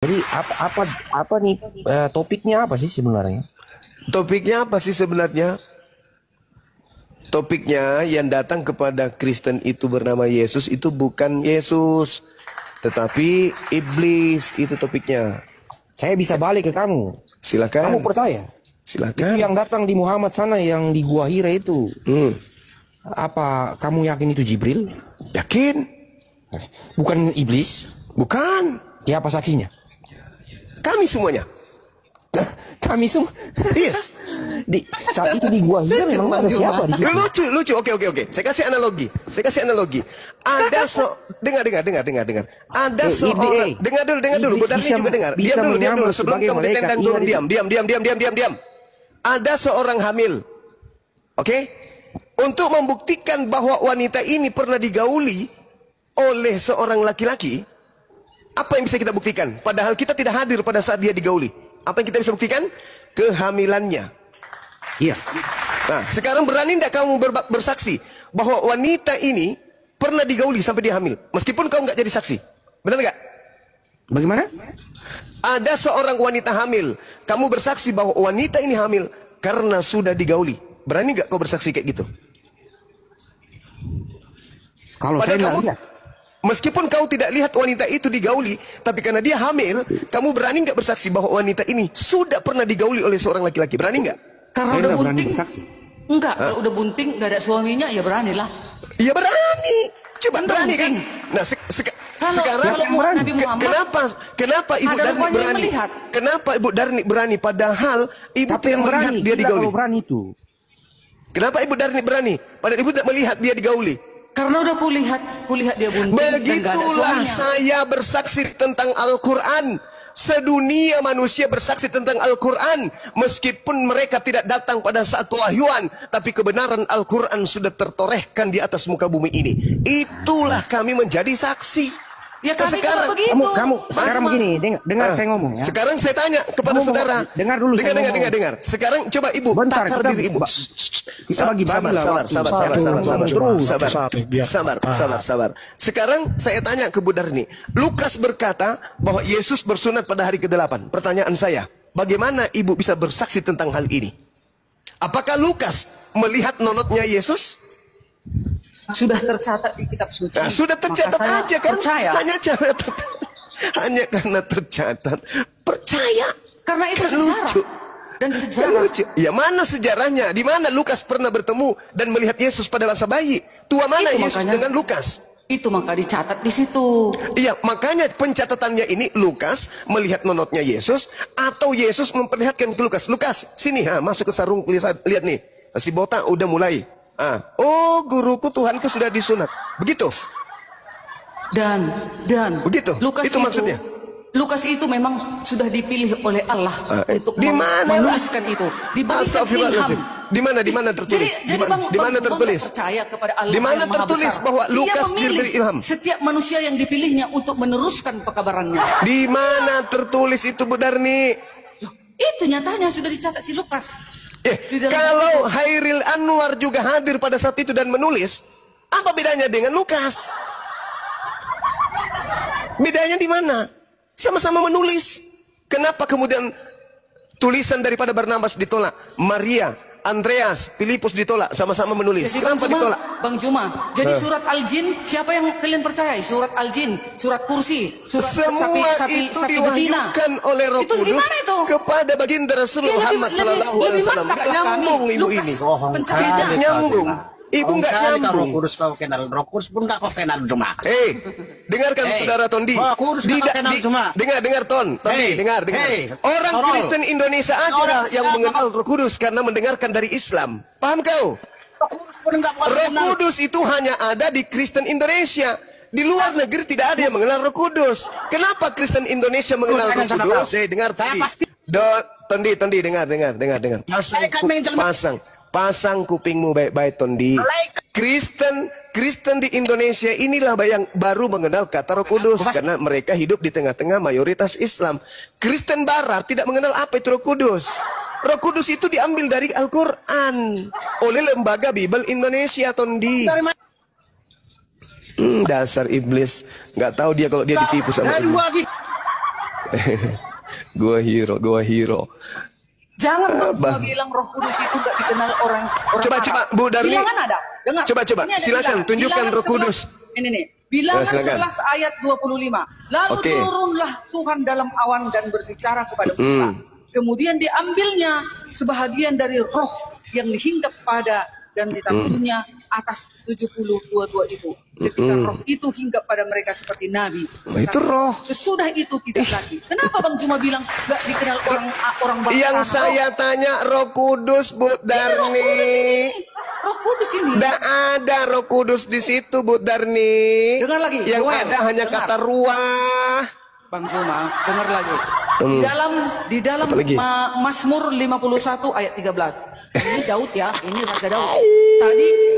Jadi apa nih topiknya apa sih sebenarnya? Topiknya apa sih sebenarnya? Topiknya yang datang kepada Kristen itu bernama Yesus itu bukan Yesus, tetapi iblis, itu topiknya. Saya bisa balik ke kamu. Silakan. Kamu percaya? Silakan. Itu yang datang di Muhammad sana yang di Gua Hira itu. Apa kamu yakin itu Jibril? Yakin? Bukan iblis? Bukan. Siapa saksinya? Kami semuanya. Kami semua. Yes. Saat itu di Gua Hira memang ada siapa di situ? Lucu. Oke. Saya kasih analogi. Ada dengar. Ada seorang. Dengar dulu. Budani juga dengar. Diam dulu. Sebelum kamu ditendang turun, diam. Ada seorang hamil. Oke? Untuk membuktikan bahwa wanita ini pernah digauli oleh seorang laki-laki, apa yang bisa kita buktikan? Padahal kita tidak hadir pada saat dia digauli. Apa yang kita bisa buktikan? Kehamilannya. Iya. Nah, sekarang berani tidak kamu bersaksi bahwa wanita ini pernah digauli sampai dia hamil, meskipun kau nggak jadi saksi? Benar nggak? Bagaimana? Ada seorang wanita hamil, kamu bersaksi bahwa wanita ini hamil karena sudah digauli. Berani nggak kau bersaksi kayak gitu? Kalau saya nggak lihat. Meskipun kau tidak lihat wanita itu digauli, tapi karena dia hamil, kamu berani nggak bersaksi bahwa wanita ini sudah pernah digauli oleh seorang laki-laki? Berani nggak? Karena Saya udah nggak berani bunting. bersaksi. Enggak, kalau udah bunting nggak ada suaminya ya beranilah. Iya berani. Coba Kan berani kan? bunting. Nah sekarang Nabi Muhammad kenapa Ibu ada Darni rupanya yang berani? melihat. Kenapa Ibu Darni berani padahal Ibu Tapi tidak yang melihat berani, dia gila digauli? kalau berani itu. Kenapa Ibu Darni berani padahal Ibu tidak melihat dia digauli? karena udah kulihat dia bunting dan nggak ada Begitulah suaminya. saya bersaksi tentang Al-Quran. Sedunia manusia bersaksi tentang Al-Quran. Meskipun mereka tidak datang pada saat pewahyuan, tapi kebenaran Al-Quran sudah tertorehkan di atas muka bumi ini. Itulah kami menjadi saksi. Ya kami sekarang, juga begitu. Kamu sekarang begini, dengar saya ngomong ya. Sekarang saya tanya kepada Kamu saudara. dengar dulu saya ngomong. Dengar. Sekarang coba Ibu Bentar, takar kita- diri Ibu. Kita bagi-bagi lah waktu. Sabar. Sekarang saya tanya ke Bu Darni. Lukas berkata bahwa Yesus bersunat pada hari ke-8. Pertanyaan saya, bagaimana Ibu bisa bersaksi tentang hal ini? Apakah Lukas melihat nonotnya Yesus? Sudah tercatat di kitab suci. Nah, sudah tercatat Maka saya aja kan? percaya. Hanya karena tercatat. Percaya. Karena itu Kan sejarah. lucu. Dan Kan sejarah. lucu. Ya mana sejarahnya? Di mana Lukas pernah bertemu dan melihat Yesus pada masa bayi? Tua mana Itu Yesus makanya. dengan Lukas? Itu maka dicatat di situ. Iya, makanya pencatatannya ini Lukas melihat nonotnya Yesus atau Yesus memperlihatkan ke Lukas. Lukas, sini masuk ke sarung, lihat nih. Si botak udah mulai. Oh, guruku Tuhanku sudah disunat. Begitu. Dan Begitu? Lukas Itu maksudnya? Lukas itu memang sudah dipilih oleh Allah untuk di mana? menuliskan itu. Diberikan Astagfirullahaladzim. ilham. Di mana tertulis? Jadi Di mana tertulis? Percaya kepada Allah Di mana yang Maha tertulis Besar. bahwa Lukas Dia memilih diberi ilham? setiap manusia yang dipilihnya untuk meneruskan pekabarannya. Di mana tertulis itu Bu Darni? Loh, itu nyatanya sudah dicatat si Lukas. Di dalam Kalau Hairil Anwar juga hadir pada saat itu dan menulis, apa bedanya dengan Lukas? Bedanya di mana? Sama-sama menulis. Kenapa kemudian tulisan daripada Barnabas ditolak? Maria, Andreas, Filipus ditolak, sama-sama menulis. Jadi Bang Kenapa Juma, ditolak? Bang Juma, jadi surat Al-Jin, siapa yang kalian percaya? Surat Al-Jin, surat kursi, surat Semua sapi itu betina. diwahyukan oleh Roh Itu Kudus gimana itu? kepada baginda Rasulullah Ya, Muhammad Sallallahu Alaihi Wasallam. mantap Gak lah nyambung kami. ibu Lukas ini. pencapaian. Tidak nyambung. Ibu nggak nyambung. Roh Kudus kau kenal, Roh Kudus pun nggak kau kenal cuma. Dengarkan saudara Tondi. Roh Kudus nggak kenal cuma. Dengar Tondi, dengar. Orang Tolong. Kristen Indonesia aja yang mengenal Roh Kudus karena mendengarkan dari Islam. Paham kau? Roh Kudus pun nggak kau Roh kenal. Kudus itu hanya ada di Kristen Indonesia. Di luar negeri tidak ada yang mengenal Roh Kudus. Kenapa Kristen Indonesia mengenal Roh Tanya sama Kudus? kau. Dengar Saya Tondi. pasti- Tondi, dengar. Saya kan menjelaskan. Pasang kupingmu baik-baik Tondi. Kristen di Indonesia inilah yang baru mengenal kata Roh Kudus karena mereka hidup di tengah-tengah mayoritas Islam. Kristen Barat tidak mengenal apa itu Roh Kudus. Roh Kudus itu diambil dari Al-Quran oleh Lembaga Bible Indonesia, Tondi. Dari mana? Dasar iblis, nggak tahu dia kalau dia ditipu sama Dari iblis. gua lagi. Gua hero. Jangan cuma bilang Roh Kudus itu nggak dikenal orang Coba Bu Darni. Bilangan ada. Dengar. Coba silakan tunjukkan Roh Kudus. Ini nih. Bilangan 11 ayat 25. Lalu turunlah Tuhan dalam awan dan berbicara kepada Musa. Kemudian diambilnya sebahagian dari roh yang dihinggap pada dan ditaruhnya atas 70-22 itu. Ketika roh itu hinggap pada mereka seperti nabi. Itu roh. Sesudah itu tidak lagi. Kenapa Bang cuma bilang gak dikenal orang bangsa? Yang saya tanya Roh Kudus, Bu Darni. Roh Kudus ini. Tidak ada Roh Kudus di situ, Bu Darni. Dengar lagi. Yang ada hanya kata ruah. Bang Zuma, dengar lagi. Di dalam Mazmur 51 ayat 13. Ini Daud ya, ini Raja Daud.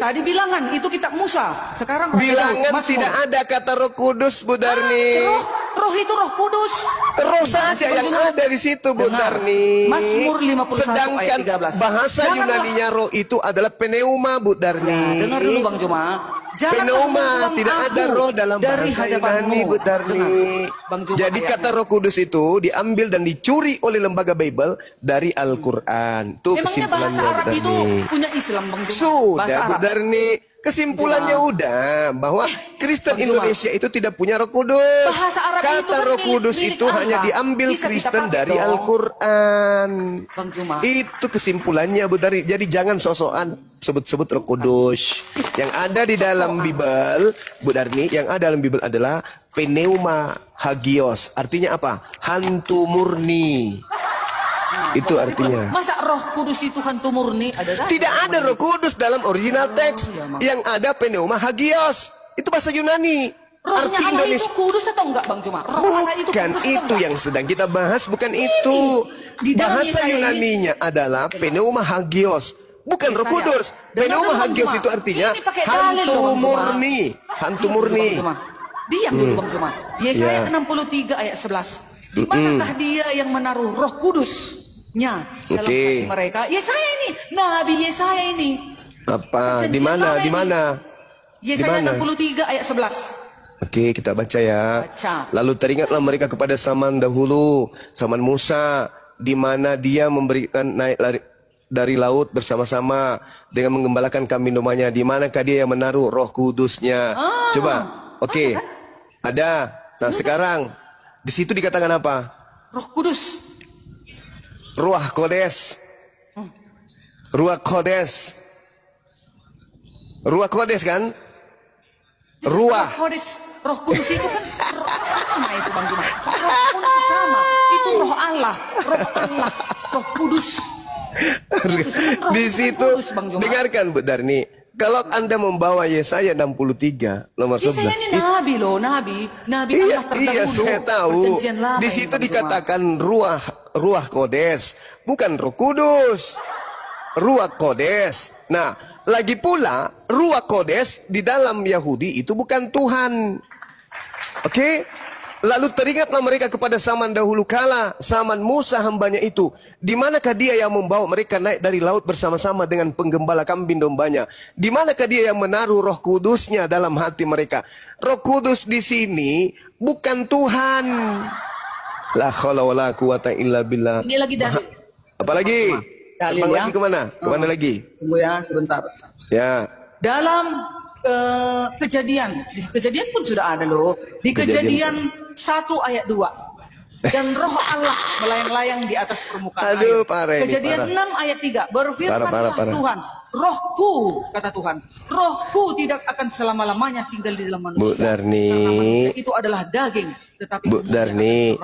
Tadi bilangan itu kitab Musa. Sekarang Raja bilangan Daud, tidak ada kata Roh Kudus, Bu Darni. Roh itu Roh Kudus. Roh saja yang ada di situ, Bu Darni. Mazmur 51 sedangkan ayat 13. Bahasa Yunaninya roh itu adalah pneuma, Bu Darni. Dengar dulu Bang Zuma. Pneuma, tidak ada roh dalam bahasa Yunani, Bu Darni. Jadi kata Roh Kudus itu diambil dan dicuri oleh lembaga Bible dari Al-Quran. Tuh memangnya bahasa Arab itu punya Islam, Bang Zuma? Sudah, Bu Darni. Kesimpulannya udah bahwa Kristen Indonesia itu tidak punya Roh Kudus. Bahasa Arab kata Roh Kudus itu hanya diambil Kristen dari Al-Quran. Itu kesimpulannya, Bu Darni. Jadi jangan sosokan sebut-sebut Roh Kudus. Yang ada di dalam Bible, Bu Darni, yang ada dalam Bible adalah pneuma hagios. Artinya apa? Hantu murni. Itu artinya. Masa Roh Kudus itu hantu murni? Tidak ada Roh Kudus dalam original teks. Yang ada pneuma hagios. Itu bahasa Yunani. Rohnya Arti Allah Indonesia itu kudus atau enggak, Bang Zuma? Bukan itu yang sedang kita bahas, bukan itu. Bahasa Yunaninya adalah pneuma hagios. Bukan Roh Kudus. Pneuma hagios itu artinya hantu murni. Hantu murni. Diam dulu Bang Zuma. Yesaya 63 ayat 11. Di manakah dia yang menaruh Roh Kudusnya dalam hati mereka? Yesaya ini, Nabi Yesaya ini. Apa? Di mana? Di mana? Yesaya 63 ayat 11. Oke, kita baca ya. Lalu teringatlah mereka kepada zaman dahulu, zaman Musa, di mana dia memberikan naik dari laut bersama-sama dengan menggembalakan kambing dombanya. Di manakah dia yang menaruh Roh Kudusnya? Coba. Oke. Ada. Nah, sekarang di situ dikatakan apa? Roh Kudus. Ruah Kodes. Ruah Kodes. Ruah Kodes kan? Ruah. Roh Kudus itu kan sama itu Bang Zuma. Roh Kudus sama. Itu Roh Allah. Roh Kudus. Di situ dengarkan Bu Darni. Kalau Anda membawa Yesaya 63 nomor 11. Yesaya ini Nabi loh, Nabi Allah terdahulu. Iya, saya tahu. Di situ dikatakan ruah Kodes, bukan Roh Kudus. Ruah Kodes. Nah, lagi pula Ruah Kodes di dalam Yahudi itu bukan Tuhan. Oke? Lalu teringatlah mereka kepada zaman dahulu kala, zaman Musa hambanya itu. Di manakah dia yang membawa mereka naik dari laut bersama-sama dengan penggembala kambing dombanya? Di manakah dia yang menaruh Roh Kudusnya dalam hati mereka? Roh Kudus di sini bukan Tuhan. La haula wala quwata illa billah. Ini lagi dalil. Apalagi? Dalil ya. Lagi kemana? Kemana lagi? Tunggu ya sebentar. Ya. Dalam Kejadian, di Kejadian pun sudah ada loh. Di Kejadian 1 ayat 2. Dan roh Allah melayang-layang di atas permukaan air. Kejadian 6 ayat 3. Berfirmanlah Tuhan, rohku, kata Tuhan, rohku tidak akan selama-lamanya tinggal di dalam manusia. Bu Darni, manusia itu adalah daging. Tetapi Bu Darni,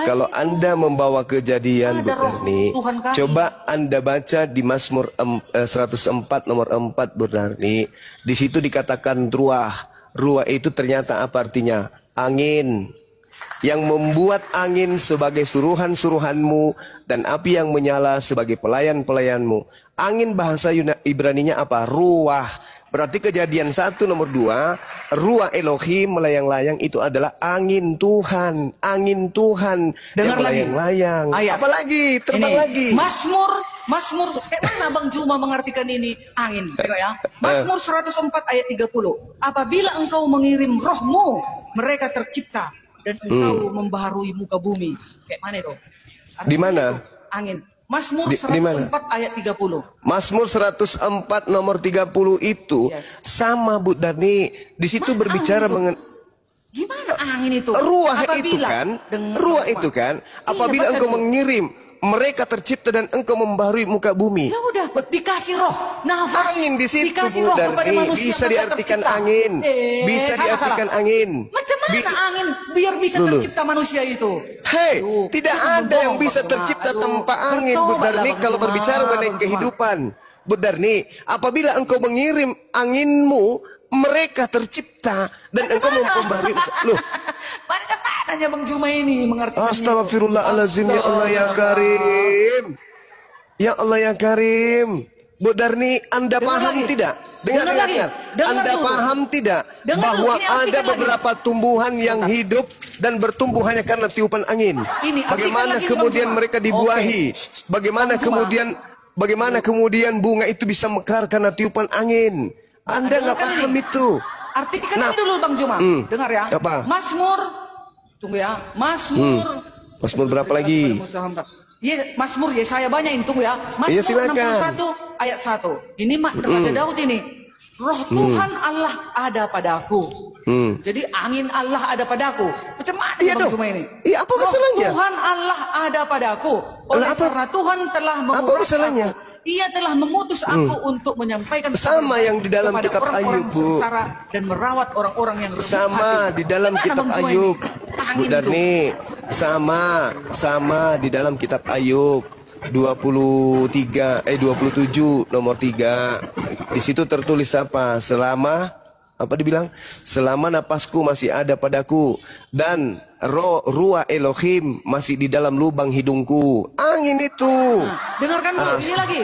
kalau Anda membawa Kejadian, Bu Darni, coba Anda baca di Mazmur 104 nomor 4, Bu Darni. Di situ dikatakan ruah. Ruah itu ternyata apa artinya? Angin. Yang membuat angin sebagai suruhan-suruhanmu dan api yang menyala sebagai pelayan-pelayanmu. Angin bahasa Ibraninya apa? Ruah. Berarti Kejadian 1 nomor 2, ruah Elohim melayang-layang itu adalah angin Tuhan. Angin Tuhan. Dengar yang melayang-layang. Apalagi? Terbang lagi. Mazmur, kayak mana Bang Zuma mengartikan ini angin? Tengok ya. Mazmur 104 ayat 30. Apabila engkau mengirim rohmu, mereka tercipta. dan engkau membaharui muka bumi. Kayak mana itu? Di mana? Angin. Mazmur 104 ayat 30. Mazmur 104 nomor 30 itu sama Bu Darni. Di situ berbicara mengenai gimana angin itu? Ruah itu kan apabila engkau mengirim mereka tercipta dan engkau membaharui muka bumi. Ya udah, dikasih roh, nafas. Angin di situ dikasih Bu roh kepada Darni. manusia, Bisa diartikan angin. Bisa diartikan angin. Macam mana angin biar bisa tercipta manusia itu? Hei, tidak ada yang bisa tercipta tanpa angin Bu Darni kalau berbicara mengenai kehidupan. Bu Darni, apabila engkau mengirim anginmu, mereka tercipta dan engkau membaharui. Loh, Hanya Bang Juma ini mengerti. Astagfirullahaladzim, ya Allah ya Karim. Ya Allah ya Karim. Bu Darni, Anda paham tidak? Dengar. Anda paham tidak bahwa ada beberapa tumbuhan yang hidup dan bertumbuh hanya karena tiupan angin? Bagaimana kemudian mereka dibuahi? Bagaimana kemudian bunga itu bisa mekar karena tiupan angin? Anda nggak paham itu. Artikan ini dulu Bang Juma. Dengar ya. Mazmur. Tunggu ya. Mazmur berapa lagi? Mazmur Yesaya banyak tunggu ya. Mazmur 61 ayat 1. Ini Raja Daud ini. Roh Tuhan Allah ada padaku. Jadi angin Allah ada padaku. Macam mana Bang Juma ini? Iya, apa masalahnya? Roh Tuhan Allah ada padaku. Oleh karena Tuhan telah menguras aku. Ia telah mengutus aku untuk menyampaikan sama yang di dalam kitab Ayub, Bu. Dan merawat orang-orang yang sama di dalam kitab Ayub, Bu Darni. Sama di dalam kitab Ayub 27 nomor 3. Di situ tertulis apa? Selama napasku masih ada padaku dan ruah Elohim masih di dalam lubang hidungku. Angin itu. Dengarkan dulu, ini lagi.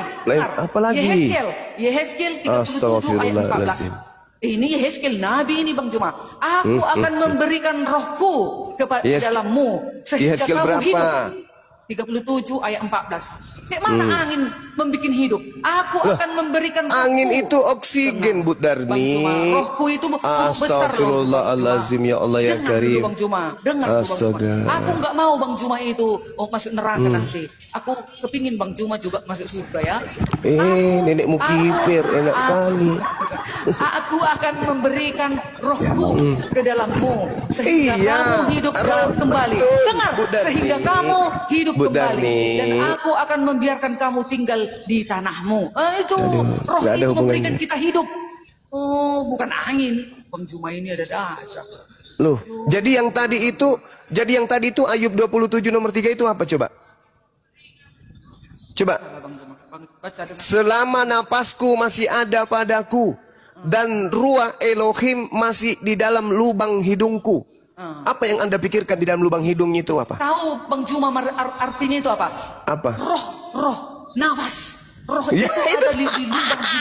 Apa lagi? Yehezkiel 37 ayat 14. Ini Yehezkiel Nabi ini Bang Juma. Aku akan memberikan rohku kepada dalammu sehingga kamu hidup. 37 ayat 14. Kayak mana angin membuat hidup? Aku akan memberikan rohku. Angin itu oksigen, Bu Darni. Rohku itu besar. Astagfirullahaladzim, ya Allah ya Karim. Bang Juma, dengar Bang Juma. Aku nggak mau Bang Juma itu masuk neraka nanti. Aku kepingin Bang Juma juga masuk surga ya. Nenekmu kipir, enak kali. Aku akan memberikan rohku ke dalammu sehingga kamu hidup kembali. Dengar, sehingga kamu hidup kembali dan aku akan membiarkan kamu tinggal di tanahmu. Itu roh itu memberikan kita hidup. Oh, bukan angin. Bang Juma ini ada aja. Loh, jadi yang tadi itu Ayub 27 nomor 3 itu apa coba? Selama napasku masih ada padaku dan ruah Elohim masih di dalam lubang hidungku. Apa yang Anda pikirkan di dalam lubang hidung itu apa? Tahu Bang Juma artinya itu apa? Apa? Roh, nafas. Roh itu ada di lubang hidung.